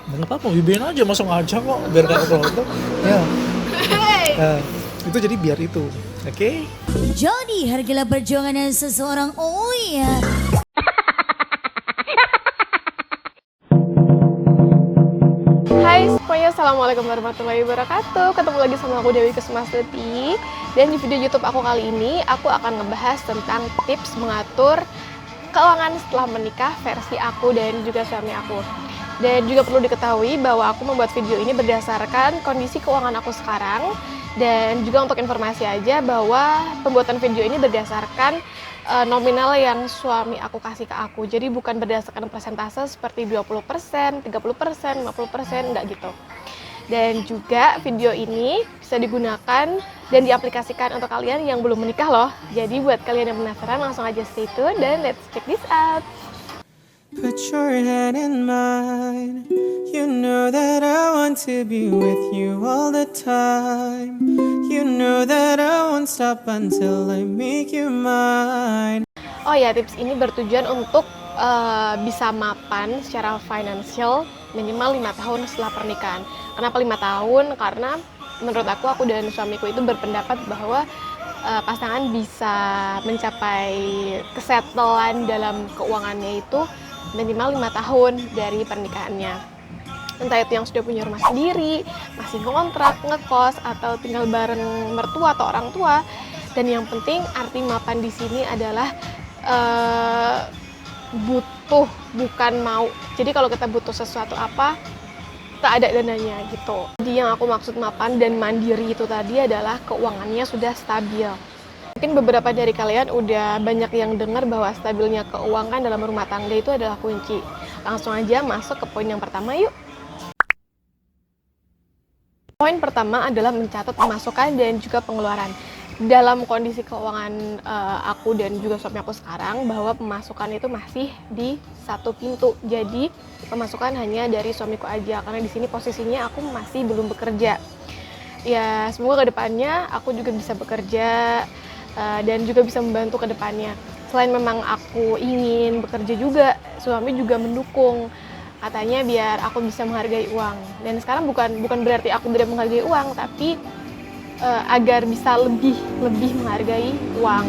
Nggak apa-apa, wibain aja, masuk aja kok, biar kayak produk. Ya, nah, itu jadi biar itu, oke? Jadi hargalah perjuangan seseorang. Oh iya. Hai semuanya, Assalamualaikum warahmatullahi wabarakatuh. Ketemu lagi sama aku Dewi Kusmasteti. Dan di video YouTube aku kali ini, aku akan ngebahas tentang tips mengatur keuangan setelah menikah versi aku dan juga suami aku. Dan juga perlu diketahui bahwa aku membuat video ini berdasarkan kondisi keuangan aku sekarang. Dan juga untuk informasi aja bahwa pembuatan video ini berdasarkan nominal yang suami aku kasih ke aku. Jadi bukan berdasarkan persentase seperti 20%, 30%, 50%, enggak gitu. Dan juga video ini bisa digunakan dan diaplikasikan untuk kalian yang belum menikah loh. Jadi buat kalian yang penasaran langsung aja stay tune dan let's check this out. Put your hand in mine. You know that I want to be with you all the time. You know that I won't stop until I make you mine. Oh ya, tips ini bertujuan untuk bisa mapan secara financial minimal 5 tahun setelah pernikahan. Kenapa 5 tahun? Karena menurut aku dan suamiku itu berpendapat bahwa pasangan bisa mencapai kesetelan dalam keuangannya itu minimal 5 tahun dari pernikahannya. Entah itu yang sudah punya rumah sendiri, masih ngontrak, ngekos, atau tinggal bareng mertua atau orang tua. Dan yang penting arti mapan di sini adalah butuh, bukan mau. Jadi kalau kita butuh sesuatu apa, tak ada dananya gitu. Jadi yang aku maksud mapan dan mandiri itu tadi adalah keuangannya sudah stabil. Mungkin beberapa dari kalian udah banyak yang dengar bahwa stabilnya keuangan dalam rumah tangga itu adalah kunci. Langsung aja masuk ke poin yang pertama yuk. Poin pertama adalah mencatat pemasukan dan juga pengeluaran. Dalam kondisi keuangan aku dan juga suami aku sekarang, bahwa pemasukan itu masih di satu pintu. Jadi pemasukan hanya dari suamiku aja, karena di sini posisinya aku masih belum bekerja. Ya semoga kedepannya aku juga bisa bekerja dan juga bisa membantu ke depannya. Selain memang aku ingin bekerja juga, suami juga mendukung. Katanya biar aku bisa menghargai uang. Dan sekarang bukan berarti aku tidak menghargai uang, tapi agar bisa lebih menghargai uang.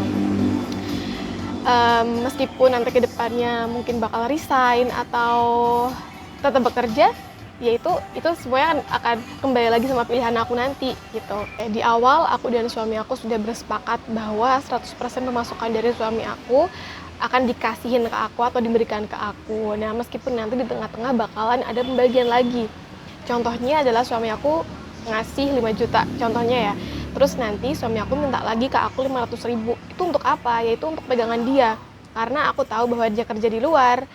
Meskipun nanti ke depannya mungkin bakal resign atau tetap bekerja, ya itu semuanya akan kembali lagi sama pilihan aku nanti gitu. Di awal aku dan suami aku sudah bersepakat bahwa 100% pemasukan dari suami aku akan dikasihin ke aku atau diberikan ke aku. Nah, meskipun nanti di tengah-tengah bakalan ada pembagian lagi. Contohnya adalah suami aku ngasih 5 juta, contohnya ya. Terus nanti suami aku minta lagi ke aku 500.000. Itu untuk apa? Yaitu untuk pegangan dia. Karena aku tahu bahwa dia kerja di luar,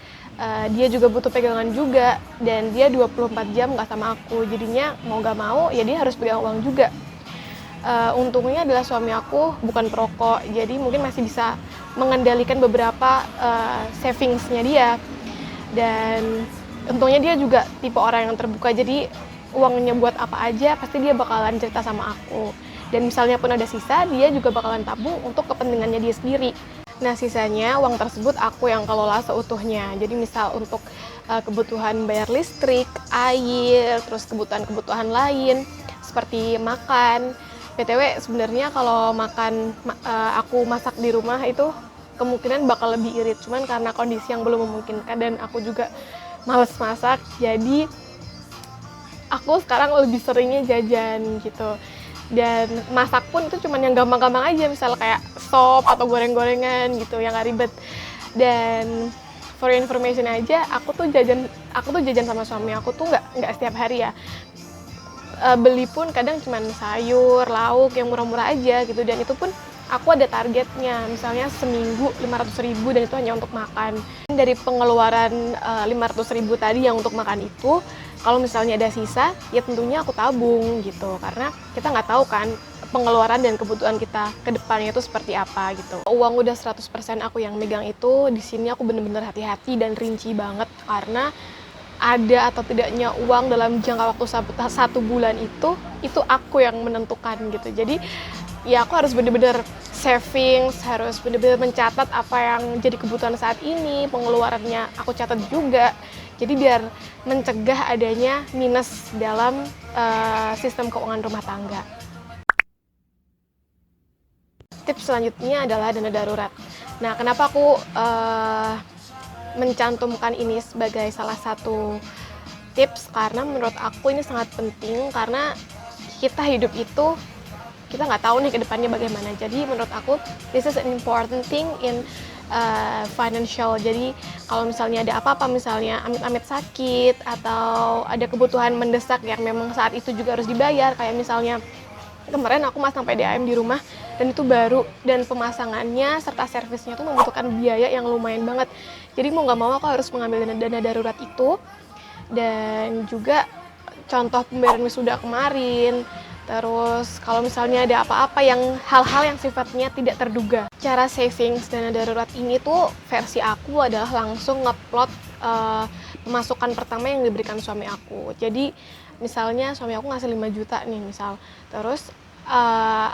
dia juga butuh pegangan juga, dan dia 24 jam nggak sama aku. Jadinya mau nggak mau, ya dia harus pegang uang juga. Untungnya adalah suami aku bukan perokok, jadi mungkin masih bisa mengendalikan beberapa savingsnya dia. Dan untungnya dia juga tipe orang yang terbuka, jadi uangnya buat apa aja pasti dia bakalan cerita sama aku. Dan misalnya pun ada sisa, dia juga bakalan tabung untuk kepentingannya dia sendiri. Nah, sisanya uang tersebut aku yang kelola seutuhnya. Jadi misal untuk kebutuhan bayar listrik, air, terus kebutuhan lain seperti makan. BTW sebenarnya kalau makan aku masak di rumah itu kemungkinan bakal lebih irit. Cuman karena kondisi yang belum memungkinkan dan aku juga males masak, jadi aku sekarang lebih seringnya jajan gitu. Dan masak pun itu cuman yang gampang-gampang aja, misal kayak sop atau goreng-gorengan gitu yang gak ribet. Dan for your information aja, aku tuh jajan sama suami aku tuh nggak setiap hari ya. Beli pun kadang cuman sayur, lauk yang murah-murah aja gitu, dan itu pun aku ada targetnya, misalnya seminggu 500.000 dan itu hanya untuk makan. Dari pengeluaran 500.000 tadi yang untuk makan itu, kalau misalnya ada sisa, ya tentunya aku tabung gitu, karena kita nggak tahu kan pengeluaran dan kebutuhan kita ke depannya itu seperti apa gitu. Uang udah 100% aku yang megang itu, di sini aku bener-bener hati-hati dan rinci banget, karena ada atau tidaknya uang dalam jangka waktu 1 bulan itu aku yang menentukan gitu. Jadi ya aku harus bener-bener savings, harus bener-bener mencatat apa yang jadi kebutuhan saat ini, pengeluarannya aku catat juga. Jadi biar mencegah adanya minus dalam sistem keuangan rumah tangga. Tips selanjutnya adalah dana darurat. Nah, kenapa aku mencantumkan ini sebagai salah satu tips? Karena menurut aku ini sangat penting, karena kita hidup itu kita nggak tahu nih ke depannya bagaimana. Jadi menurut aku this is an important thing in financial. Jadi kalau misalnya ada apa-apa, misalnya amit-amit sakit atau ada kebutuhan mendesak yang memang saat itu juga harus dibayar, kayak misalnya kemarin aku masang PDAM di rumah dan itu baru, dan pemasangannya serta servisnya tuh membutuhkan biaya yang lumayan banget. Jadi mau nggak mau aku harus mengambil dana darurat itu. Dan juga contoh pembayaran wisuda kemarin. Terus kalau misalnya ada apa-apa yang hal-hal yang sifatnya tidak terduga. Cara savings dana darurat ini tuh versi aku adalah langsung ngeplot pemasukan pertama yang diberikan suami aku. Jadi misalnya suami aku ngasih 5 juta nih misal. Terus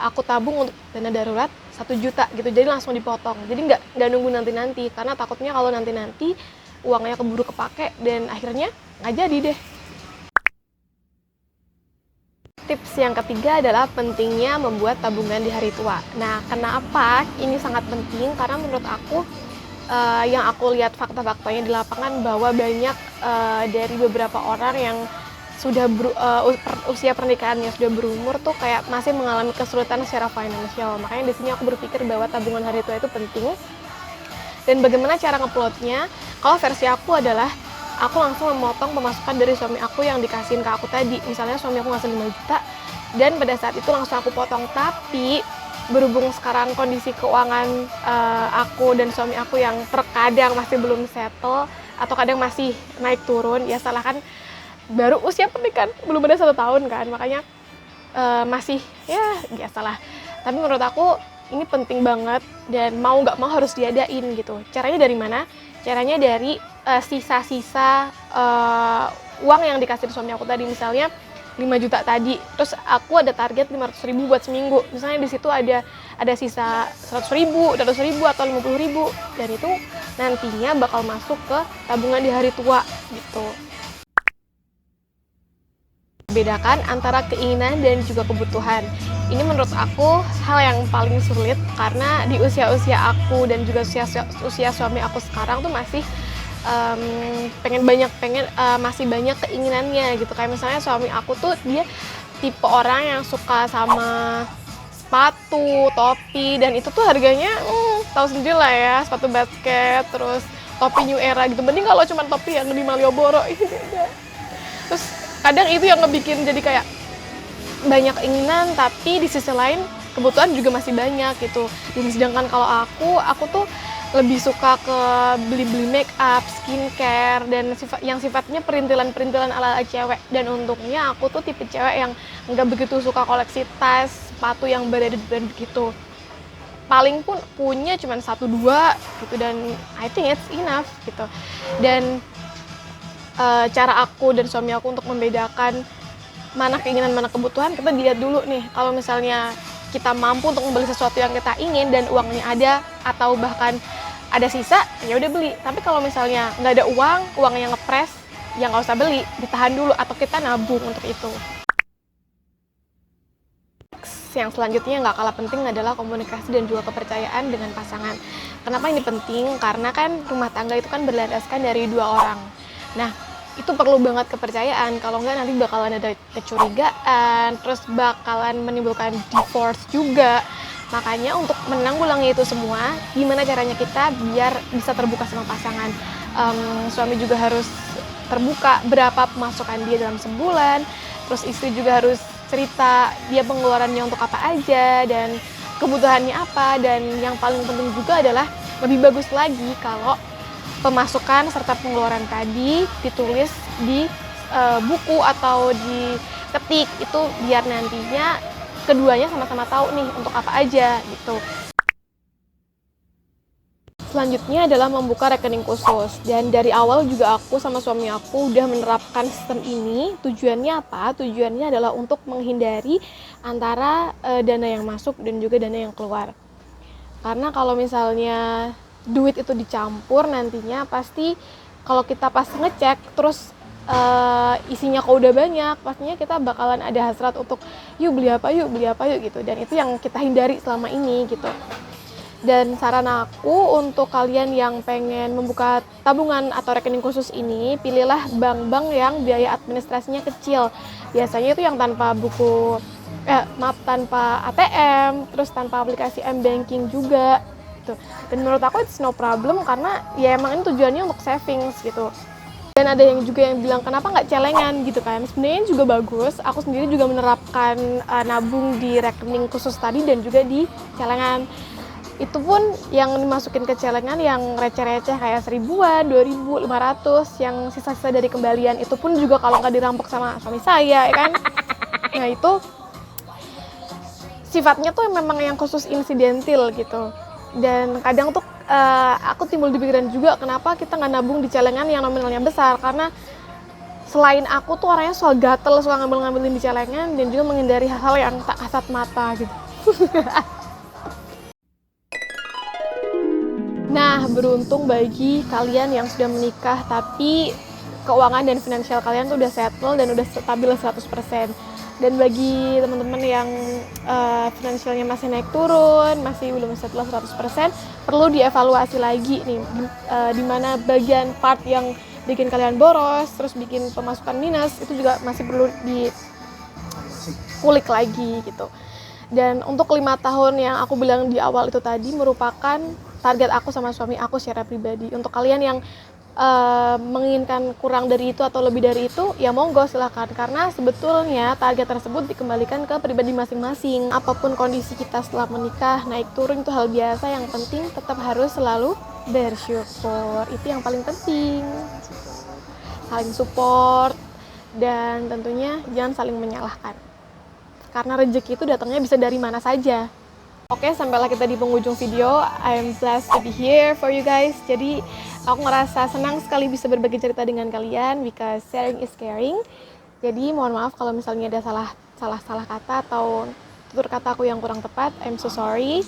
aku tabung untuk dana darurat 1 juta gitu. Jadi langsung dipotong. Jadi nggak nunggu nanti-nanti, karena takutnya kalau nanti-nanti uangnya keburu kepake dan akhirnya nggak jadi deh. Tips yang ketiga adalah pentingnya membuat tabungan di hari tua. Nah, kenapa ini sangat penting? Karena menurut aku, yang aku lihat fakta-faktanya di lapangan bahwa banyak dari beberapa orang yang sudah usia pernikahannya sudah berumur tuh kayak masih mengalami kesulitan secara finansial. Makanya di sini aku berpikir bahwa tabungan hari tua itu penting. Dan bagaimana cara ngeplotnya? Kalau versi aku adalah aku langsung memotong pemasukan dari suami aku yang dikasihin ke aku tadi. Misalnya suami aku ngasih 5 juta, dan pada saat itu langsung aku potong. Tapi berhubung sekarang kondisi keuangan aku dan suami aku yang terkadang masih belum settle, atau kadang masih naik turun, ya salah kan baru usia pernikahan, belum ada 1 tahun kan, makanya masih ya biasalah. Tapi menurut aku ini penting banget, dan mau nggak mau harus diadain gitu. Caranya dari mana? Caranya dari sisa-sisa uang yang dikasih suami aku tadi. Misalnya 5 juta tadi, terus aku ada target 500.000 buat seminggu. Misalnya di situ ada sisa 100.000, 200.000 atau 50.000, dan itu nantinya bakal masuk ke tabungan di hari tua gitu. Bedakan antara keinginan dan juga kebutuhan. Ini menurut aku hal yang paling sulit, karena di usia-usia aku dan juga usia suami aku sekarang tuh masih masih banyak keinginannya gitu. Kayak misalnya suami aku tuh dia tipe orang yang suka sama sepatu, topi, dan itu tuh harganya tahu sendiri lah ya, sepatu basket, terus topi new era gitu. Mending kalau cuma topi yang di Malioboro, ini beda. Terus kadang itu yang ngebikin jadi kayak banyak keinginan, tapi di sisi lain kebutuhan juga masih banyak gitu. Dan sedangkan kalau aku tuh lebih suka ke beli-beli make up, skincare, dan yang sifatnya perintilan-perintilan ala cewek. Dan untungnya aku tuh tipe cewek yang nggak begitu suka koleksi tas, sepatu yang branded gitu. Paling pun punya cuma 1-2 gitu, dan I think it's enough gitu. Dan cara aku dan suami aku untuk membedakan mana keinginan mana kebutuhan, kita dilihat dulu nih. Kalau misalnya kita mampu untuk membeli sesuatu yang kita ingin dan uangnya ada, atau bahkan ada sisa, ya udah beli. Tapi kalau misalnya nggak ada uangnya ngepres, ya nggak usah beli, ditahan dulu atau kita nabung untuk itu. Yang selanjutnya nggak kalah penting adalah komunikasi dan juga kepercayaan dengan pasangan. Kenapa ini penting? Karena kan rumah tangga itu kan berlandaskan dari 2 orang. Nah, itu perlu banget kepercayaan, kalau nggak nanti bakalan ada kecurigaan, terus bakalan menimbulkan divorce juga. Makanya untuk menanggulangi itu semua, gimana caranya kita biar bisa terbuka sama pasangan. Suami juga harus terbuka berapa pemasukan dia dalam sebulan, terus istri juga harus cerita dia pengeluarannya untuk apa aja dan kebutuhannya apa. Dan yang paling penting juga adalah lebih bagus lagi kalau pemasukan serta pengeluaran tadi ditulis di buku atau diketik, itu biar nantinya keduanya sama-sama tahu nih untuk apa aja gitu. Selanjutnya adalah membuka rekening khusus, dan dari awal juga aku sama suami aku udah menerapkan sistem ini. Tujuannya apa? Tujuannya adalah untuk menghindari antara dana yang masuk dan juga dana yang keluar. Karena kalau misalnya duit itu dicampur, nantinya pasti kalau kita pas ngecek terus isinya kok udah banyak, pastinya kita bakalan ada hasrat untuk yuk beli apa yuk gitu, dan itu yang kita hindari selama ini gitu. Dan saran aku untuk kalian yang pengen membuka tabungan atau rekening khusus ini, pilihlah bank-bank yang biaya administrasinya kecil. Biasanya itu yang tanpa tanpa ATM, terus tanpa aplikasi M-banking juga gitu. Dan menurut aku it's no problem, karena ya emang ini tujuannya untuk savings gitu. Dan ada yang juga yang bilang kenapa nggak celengan gitu kan. Sebenarnya juga bagus. Aku sendiri juga menerapkan nabung di rekening khusus tadi dan juga di celengan. Itu pun yang dimasukin ke celengan yang receh-receh kayak 1000-an, 2000, 500, yang sisa-sisa dari kembalian itu pun juga kalau nggak dirampok sama suami saya ya kan. Nah itu sifatnya tuh memang yang khusus insidentil gitu. Dan kadang tuh aku timbul di pikiran juga kenapa kita nggak nabung di celengan yang nominalnya besar, karena selain aku tuh orangnya soal gatel, suka ngambilin di celengan dan juga menghindari hal-hal yang tak kasat mata gitu. Nah, beruntung bagi kalian yang sudah menikah tapi keuangan dan finansial kalian tuh udah settle dan udah stabil 100%. Dan bagi teman-teman yang finansialnya masih naik turun, masih belum settle 100%, perlu dievaluasi lagi nih, di mana bagian part yang bikin kalian boros, terus bikin pemasukan minus, itu juga masih perlu dikulik lagi gitu. Dan untuk 5 tahun yang aku bilang di awal itu tadi merupakan target aku sama suami aku secara pribadi. Untuk kalian yang menginginkan kurang dari itu atau lebih dari itu, ya monggo silahkan, karena sebetulnya target tersebut dikembalikan ke pribadi masing-masing. Apapun kondisi kita setelah menikah, naik turun itu hal biasa, yang penting tetap harus selalu bersyukur, itu yang paling penting. Saling support dan tentunya jangan saling menyalahkan, karena rezeki itu datangnya bisa dari mana saja. Oke, sampailah kita di penghujung video. I'm blessed to be here for you guys. Jadi aku ngerasa senang sekali bisa berbagi cerita dengan kalian, because sharing is caring. Jadi mohon maaf kalau misalnya ada salah kata atau tutur kata aku yang kurang tepat. I'm so sorry.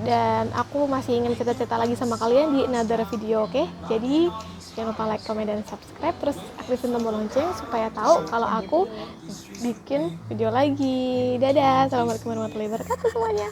Dan aku masih ingin cerita-cerita lagi sama kalian di another video, oke? Jadi jangan lupa like, comment, dan subscribe. Terus aktifin tombol lonceng supaya tahu kalau aku bikin video lagi. Dadah, assalamualaikum warahmatullahi wabarakatuh semuanya.